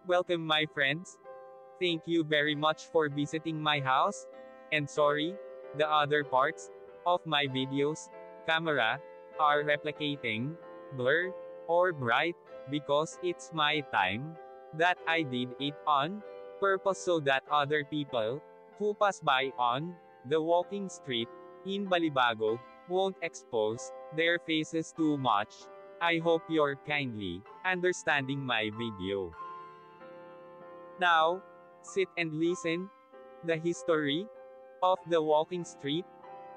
Welcome my friends. Thank you very much for visiting my house. And sorry, the other parts of my videos, camera, are replicating, blur, or bright, because it's my time that I did it on purpose so that other people who pass by on the walking street in Balibago won't expose their faces too much. I hope you're kindly understanding my video. Now, sit and listen the history of the walking street,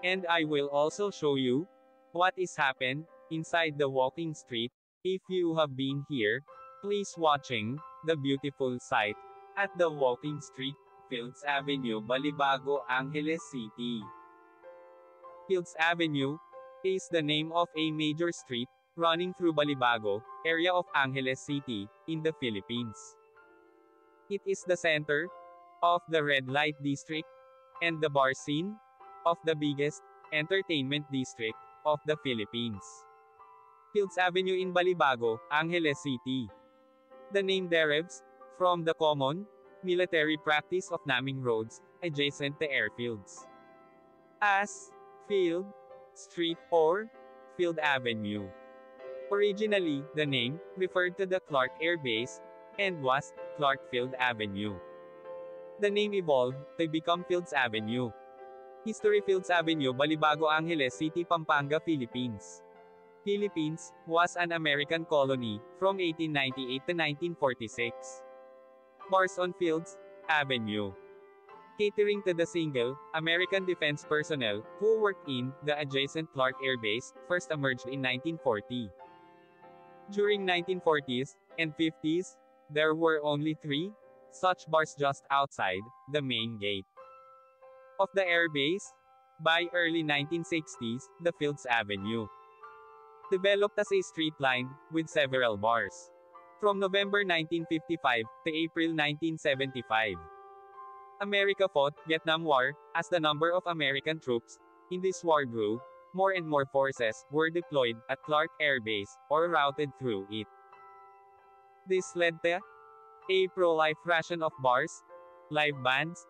and I will also show you what is happened inside the walking street. If you have been here, please watching the beautiful sight at the walking street, Fields Avenue, Balibago, Angeles City. Fields Avenue is the name of a major street running through Balibago, area of Angeles City, in the Philippines. It is the center of the red light district and the bar scene of the biggest entertainment district of the Philippines. Fields Avenue in Balibago, Angeles City. The name derives from the common military practice of naming roads adjacent to airfields as Field Street or Field Avenue. Originally, the name referred to the Clark Air Base and was Clark Field Avenue. The name evolved to become Fields Avenue. History: Fields Avenue, Balibago, Angeles City, Pampanga, Philippines. Philippines was an American colony from 1898 to 1946. Bars on Fields Avenue. Catering to the single American defense personnel who worked in the adjacent Clark Air Base, first emerged in 1940. During 1940s and 50s, there were only 3 such bars just outside the main gate of the air base. By early 1960s, the Fields Avenue developed as a street lined with several bars. From November 1955 to April 1975, America fought Vietnam War. As the number of American troops in this war grew, more and more forces were deployed at Clark Air Base or routed through it. This led to a pro-life ration of bars, live bands,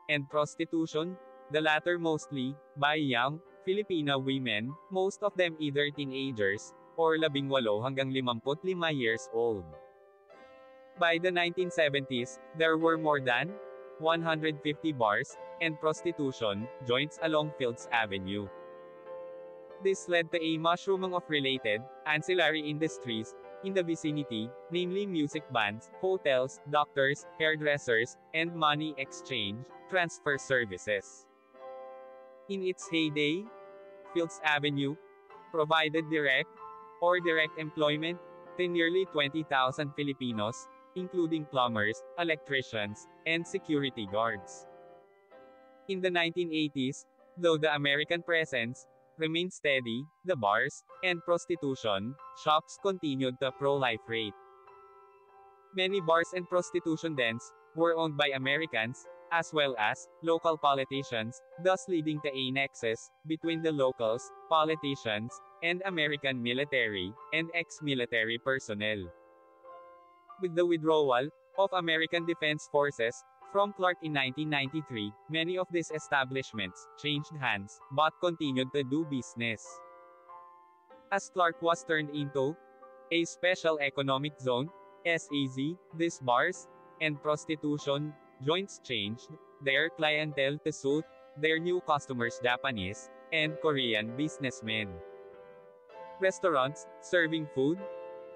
and prostitution, the latter mostly by young Filipino women, most of them either teenagers or 18 hanggang 55 years old. By the 1970s, there were more than 150 bars and prostitution joints along Fields Avenue. This led to a mushrooming of related ancillary industries in the vicinity, namely music bands, hotels, doctors, hairdressers, and money exchange transfer services. In its heyday, Fields Avenue provided direct or direct employment to nearly 20,000 Filipinos, including plumbers, electricians, and security guards. In the 1980s, though the American presence remained steady, the bars and prostitution shops continued the pro-life rate. Many bars and prostitution dens were owned by Americans, as well as local politicians, thus leading to a nexus between the locals, politicians, and American military and ex-military personnel. With the withdrawal of American Defense Forces from Clark in 1993, many of these establishments changed hands, but continued to do business. As Clark was turned into a Special Economic Zone, SEZ, these bars and prostitution joints changed their clientele to suit their new customers, Japanese and Korean businessmen. Restaurants serving food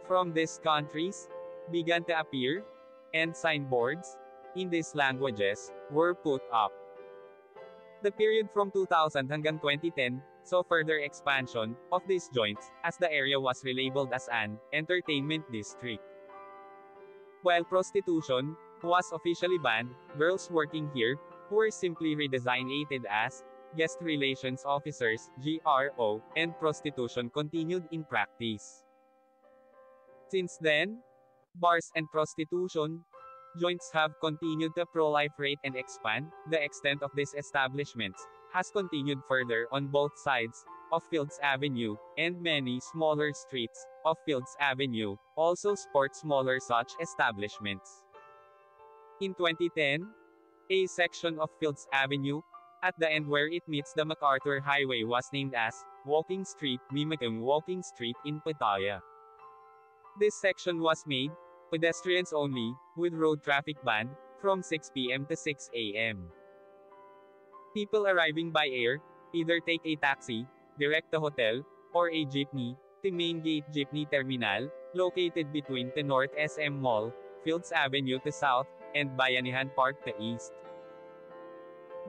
from these countries began to appear, and signboards in these languages were put up. The period from 2000 hanggang 2010 saw further expansion of these joints, as the area was relabeled as an entertainment district. While prostitution was officially banned, girls working here were simply redesignated as guest relations officers, GRO, and prostitution continued in practice. Since then, bars and prostitution joints have continued to proliferate and expand. The extent of these establishments has continued further on both sides of Fields Avenue, and many smaller streets of Fields Avenue also sport smaller such establishments. In 2010, a section of Fields Avenue, at the end where it meets the MacArthur Highway, was named as Walking Street, mimicking Walking Street in Pattaya. This section was made pedestrians only, with road traffic banned from 6 p.m. to 6 a.m. People arriving by air either take a taxi direct to hotel or a jeepney to Main Gate Jeepney Terminal, located between the North SM Mall, Fields Avenue to south, and Bayanihan Park to east.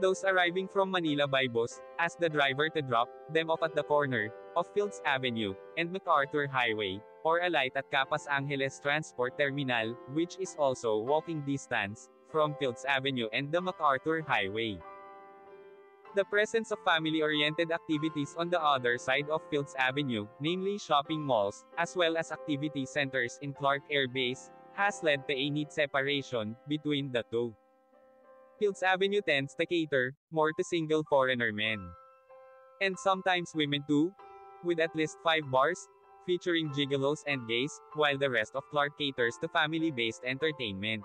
Those arriving from Manila by bus ask the driver to drop them off at the corner of Fields Avenue and MacArthur Highway, or alight at Capas Angeles Transport Terminal, which is also walking distance from Fields Avenue and the MacArthur Highway. The presence of family-oriented activities on the other side of Fields Avenue, namely shopping malls, as well as activity centers in Clark Air Base, has led to a neat separation between the two. Fields Avenue tends to cater more to single foreigner men. And sometimes women too, with at least 5 bars, featuring gigolos and gays, while the rest of Clark caters to family-based entertainment.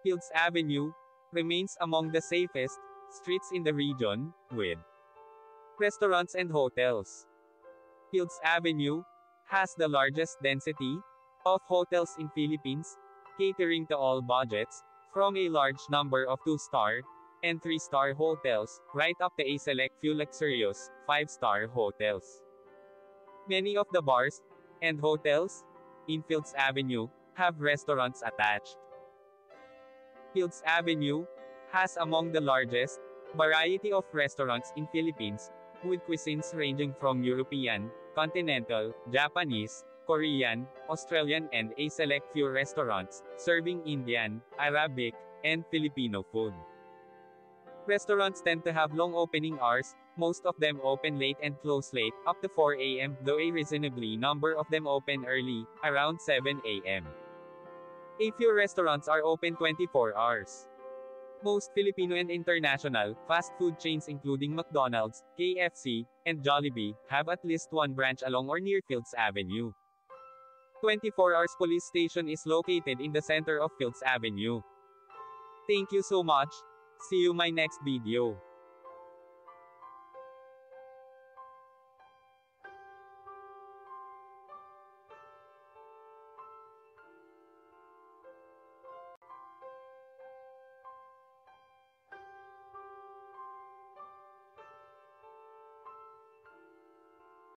Fields Avenue remains among the safest streets in the region, with restaurants and hotels. Fields Avenue has the largest density of hotels in Philippines, catering to all budgets, from a large number of 2-star and 3-star hotels, right up to a select few luxurious 5-star hotels. Many of the bars and hotels in Fields Avenue have restaurants attached. Fields Avenue has among the largest variety of restaurants in Philippines, with cuisines ranging from European, continental, Japanese, Korean, Australian, and a select few restaurants serving Indian, Arabic, and Filipino food. Restaurants tend to have long opening hours, most of them open late and close late, up to 4 a.m., though a reasonably number of them open early, around 7 a.m. A few restaurants are open 24 hours. Most Filipino and international fast food chains including McDonald's, KFC, and Jollibee have at least one branch along or near Fields Avenue. 24 Hours Police Station is located in the center of Fields Avenue. Thank you so much. See you my next video.